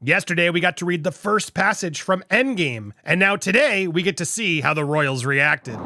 Yesterday, we got to read the first passage from Endgame, and now today, we get to see how the royals reacted.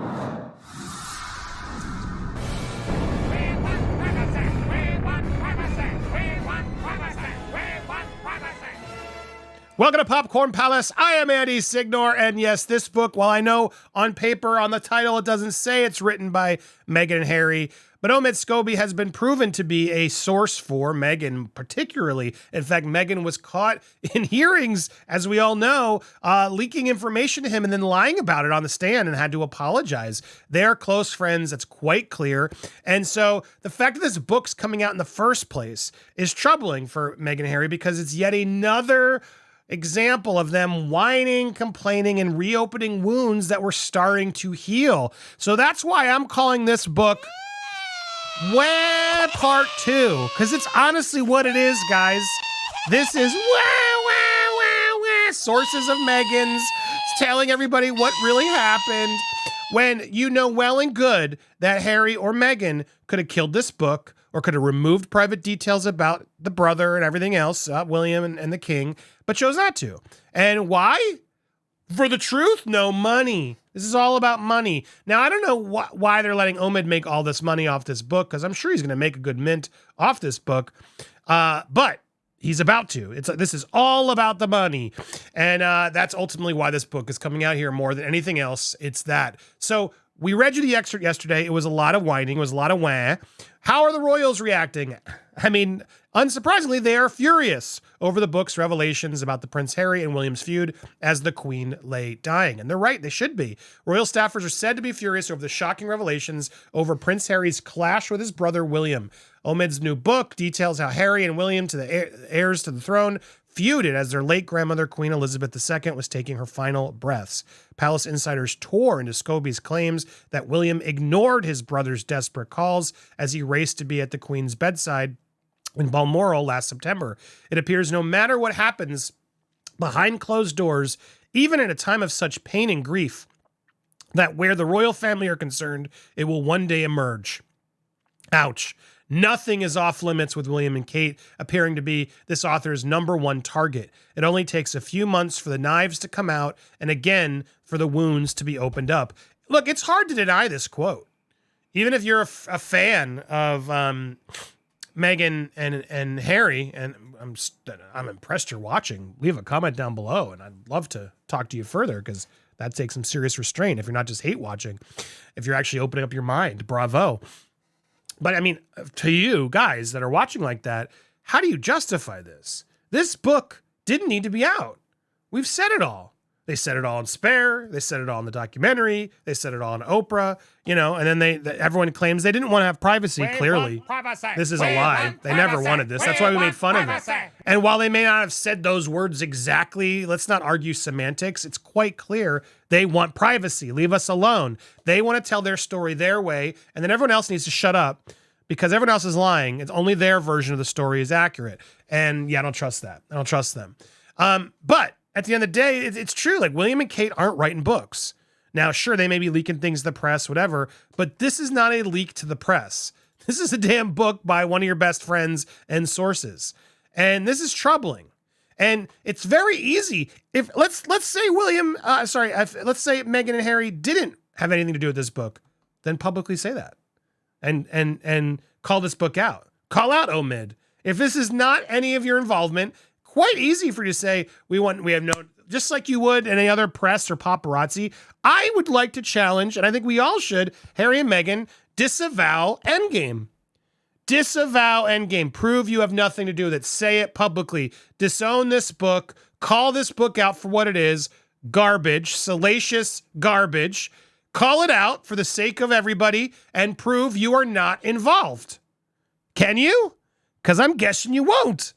Welcome to Popcorn Palace. I am Andy Signor, and yes, this book, while I know on paper, on the title, it doesn't say it's written by Meghan and Harry, but Omid Scobie has been proven to be a source for Meghan, particularly. In fact, Meghan was caught in hearings, as we all know, leaking information to him and then lying about it on the stand and had to apologize. They're close friends. It's quite clear. And so the fact that this book's coming out in the first place is troubling for Meghan and Harry because it's yet another example of them whining, complaining, and reopening wounds that were starting to heal. So that's why I'm calling this book Wah Part 2, because it's honestly what it is, guys. This is sources of Meghan's telling everybody what really happened when you know well and good that Harry or Meghan could have killed this book or could have removed private details about the brother and everything else, William and the king, but chose not to. And why? For the truth? No, money. This is all about money. Now, I don't know why they're letting Omid make all this money off this book, because I'm sure he's going to make a good mint off this book, but he's about to. This is all about the money, and that's ultimately why this book is coming out here more than anything else. It's that. So we read you the excerpt yesterday. It was a lot of whining. It was a lot of wah. How are the royals reacting? I mean, unsurprisingly, they are furious over the book's revelations about the Prince Harry and William's feud as the Queen lay dying. And they're right, they should be. Royal staffers are said to be furious over the shocking revelations over Prince Harry's clash with his brother William. Omid's new book details how Harry and William, to the heirs to the throne, feuded as their late grandmother, Queen Elizabeth II, was taking her final breaths. Palace insiders tore into Scobie's claims that William ignored his brother's desperate calls as he raced to be at the Queen's bedside in Balmoral last September. It appears no matter what happens behind closed doors, even in a time of such pain and grief, that where the royal family are concerned, it will one day emerge. Ouch. Nothing is off limits with William and Kate appearing to be this author's #1 target. It only takes a few months for the knives to come out and again for the wounds to be opened up. Look, it's hard to deny this quote. Even if you're a fan of Meghan and Harry, and I'm impressed you're watching, leave a comment down below and I'd love to talk to you further because that takes some serious restraint if you're not just hate watching, if you're actually opening up your mind. Bravo. But I mean, to you guys that are watching like that, how do you justify this? This book didn't need to be out. We've said it all. They said it all in Spare. They said it all in the documentary. They said it all on Oprah, and then everyone claims they didn't want to have privacy. Clearly, this is a lie. They never wanted this. That's why we made fun of it. And while they may not have said those words exactly, let's not argue semantics. It's quite clear they want privacy. Leave us alone. They want to tell their story their way, and then everyone else needs to shut up because everyone else is lying. It's only their version of the story is accurate. And yeah, I don't trust that. I don't trust them. But at the end of the day, it's true. Like, William and Kate aren't writing books. Now, sure, they may be leaking things to the press, whatever, but this is not a leak to the press. This is a damn book by one of your best friends and sources. And this is troubling. And it's very easy. If let's say let's say Meghan and Harry didn't have anything to do with this book, then publicly say that. And call this book out. Call out Omid. If this is not any of your involvement, quite easy for you to say, we have no, just like you would any other press or paparazzi. I would like to challenge, and I think we all should, Harry and Meghan, disavow Endgame. Disavow Endgame. Prove you have nothing to do with it. Say it publicly. Disown this book. Call this book out for what it is. Garbage. Salacious garbage. Call it out for the sake of everybody and prove you are not involved. Can you? Because I'm guessing you won't.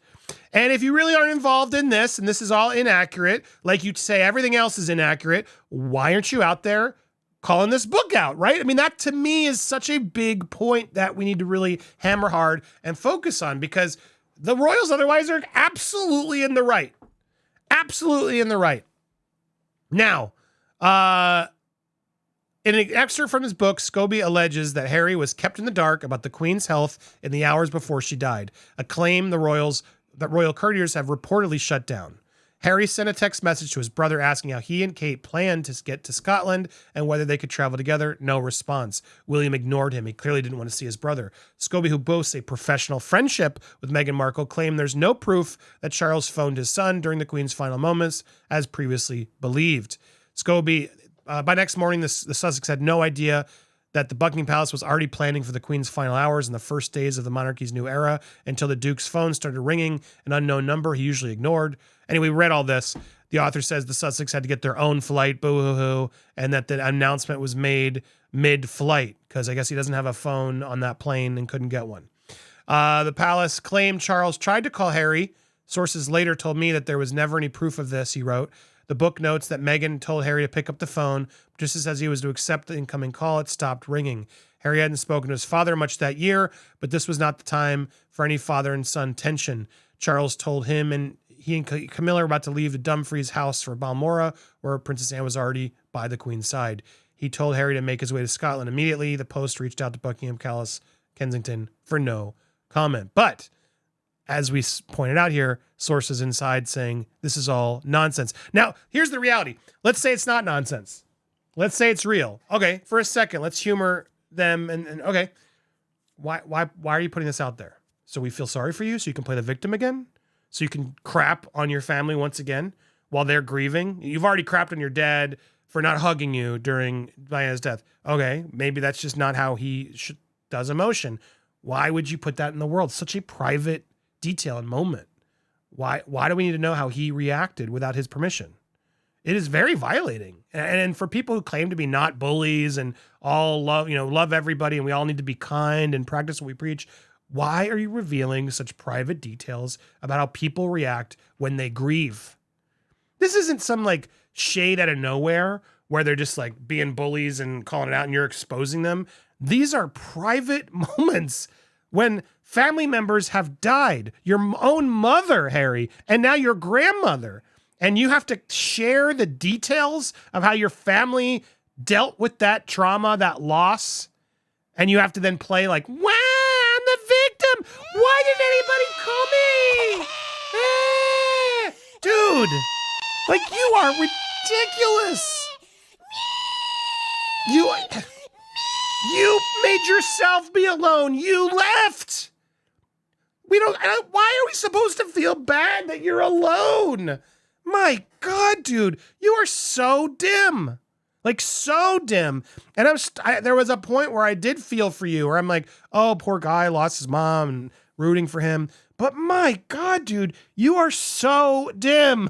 And if you really aren't involved in this, and this is all inaccurate, like you say everything else is inaccurate, why aren't you out there calling this book out, right? I mean, that to me is such a big point that we need to really hammer hard and focus on, because the royals otherwise are absolutely in the right. Absolutely in the right. Now, in an excerpt from his book, Scobie alleges that Harry was kept in the dark about the Queen's health in the hours before she died, a claim that royal courtiers have reportedly shut down. Harry sent a text message to his brother asking how he and Kate planned to get to Scotland and whether they could travel together. No response. William ignored him. He clearly didn't want to see his brother. Scobie, who boasts a professional friendship with Meghan Markle, claimed there's no proof that Charles phoned his son during the Queen's final moments, as previously believed. Scobie, by next morning, the Sussex had no idea that the Buckingham Palace was already planning for the Queen's final hours in the first days of the monarchy's new era until the Duke's phone started ringing, an unknown number he usually ignored. Anyway, we read all this. The author says the Sussex had to get their own flight, boo-hoo-hoo, and that the announcement was made mid-flight because I guess he doesn't have a phone on that plane and couldn't get one. The palace claimed Charles tried to call Harry. Sources later told me that there was never any proof of this, he wrote. The book notes that Meghan told Harry to pick up the phone. Just as he was to accept the incoming call, it stopped ringing. Harry hadn't spoken to his father much that year, but this was not the time for any father and son tension. Charles told him and he and Camilla were about to leave the Dumfries house for Balmoral, where Princess Anne was already by the Queen's side. He told Harry to make his way to Scotland immediately. The Post reached out to Buckingham Palace, Kensington, for no comment. But as we pointed out here, sources inside saying this is all nonsense. Now, here's the reality. Let's say it's not nonsense. Let's say it's real. Okay, for a second, let's humor them. And okay, why are you putting this out there? So we feel sorry for you, so you can play the victim again? So you can crap on your family once again while they're grieving? You've already crapped on your dad for not hugging you during Diana's death. Okay, maybe that's just not how he does emotion. Why would you put that in the world? Such a private detail and moment. Why do we need to know how he reacted without his permission? It is very violating. And for people who claim to be not bullies and all love everybody and we all need to be kind and practice what we preach, why are you revealing such private details about how people react when they grieve? This isn't some like shade out of nowhere where they're just like being bullies and calling it out and you're exposing them. These are private moments when family members have died, your own mother, Harry, and now your grandmother. And you have to share the details of how your family dealt with that trauma, that loss. And you have to then play like, wow, I'm the victim. Why didn't anybody call me? Dude, like you are ridiculous. You made yourself be alone. You left. Why are we supposed to feel bad that you're alone? My God, dude, you are so dim. Like so dim. And there was a point where I did feel for you, where I'm like, oh, poor guy lost his mom and rooting for him. But my God, dude, you are so dim.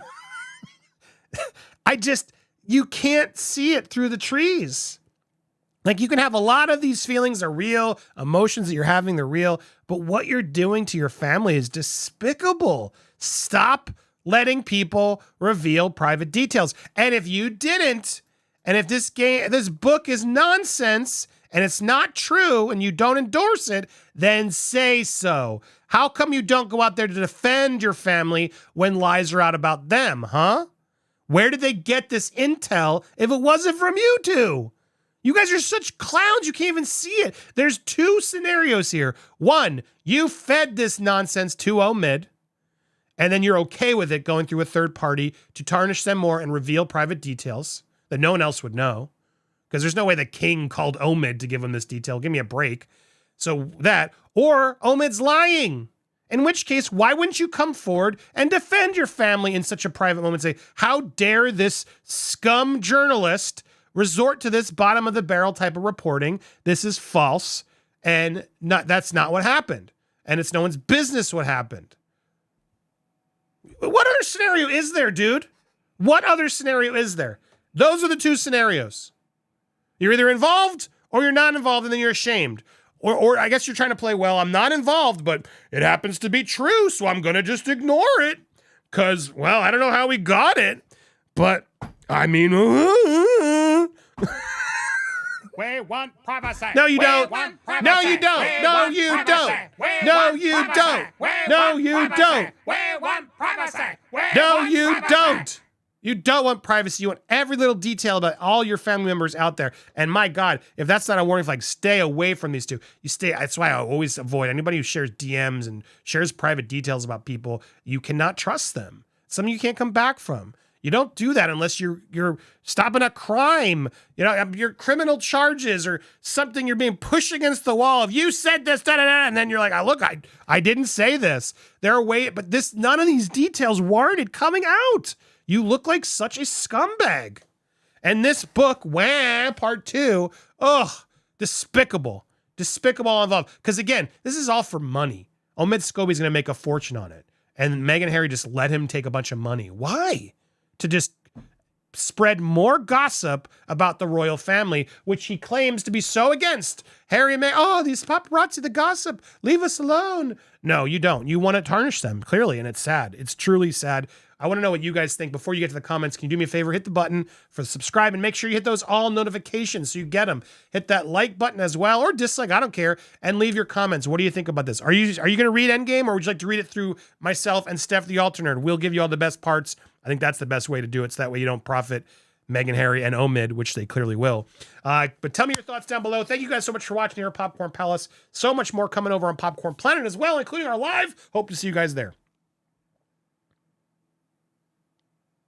You can't see it through the trees. Like you can have a lot of these feelings are real, emotions that you're having, they're real, but what you're doing to your family is despicable. Stop letting people reveal private details. And if you didn't, and if this book is nonsense and it's not true and you don't endorse it, then say so. How come you don't go out there to defend your family when lies are out about them, huh? Where did they get this intel if it wasn't from you two? You guys are such clowns, you can't even see it. There's two scenarios here. One, you fed this nonsense to Omid, and then you're okay with it going through a third party to tarnish them more and reveal private details that no one else would know. Because there's no way the king called Omid to give him this detail. Give me a break. So that, or Omid's lying. In which case, why wouldn't you come forward and defend your family in such a private moment and say, how dare this scum journalist resort to this bottom of the barrel type of reporting? This is false. And that's not what happened. And it's no one's business what happened. What other scenario is there, dude? What other scenario is there? Those are the two scenarios. You're either involved or you're not involved and then you're ashamed. Or I guess you're trying to play, well, I'm not involved, but it happens to be true, so I'm going to just ignore it. Because, well, I don't know how we got it, but I mean... We want privacy. No, you don't. No, you don't. No, you don't. No, you don't. No, you don't. We want privacy. No, you don't. You don't want privacy. You want every little detail about all your family members out there. And my God, if that's not a warning flag, stay away from these two. That's why I always avoid anybody who shares DMs and shares private details about people. You cannot trust them. something you can't come back from. You don't do that unless you're stopping a crime, your criminal charges or something. You're being pushed against the wall. If you said this, da da da, and then you're like, look, I didn't say this. There are ways, but none of these details warranted coming out. You look like such a scumbag. And this book, part 2, despicable involved. Because again, this is all for money. Omid Scobie's going to make a fortune on it, and Meghan and Harry just let him take a bunch of money. Why? To just spread more gossip about the royal family, which he claims to be so against. Harry and Meghan, these paparazzi, the gossip, leave us alone. No, you don't. You want to tarnish them, clearly, and it's sad. It's truly sad. I want to know what you guys think. Before you get to the comments, can you do me a favor? Hit the button for the subscribe and make sure you hit those all notifications so you get them. Hit that like button as well, or dislike, I don't care, and leave your comments. What do you think about this? Are you going to read Endgame, or would you like to read it through myself and Steph the alternate? We'll give you all the best parts. I think that's the best way to do it, so that way you don't profit Meghan, Harry, and Omid, which they clearly will. But tell me your thoughts down below. Thank you guys so much for watching here at Popcorn Palace. So much more coming over on Popcorn Planet as well, including our live. Hope to see you guys there.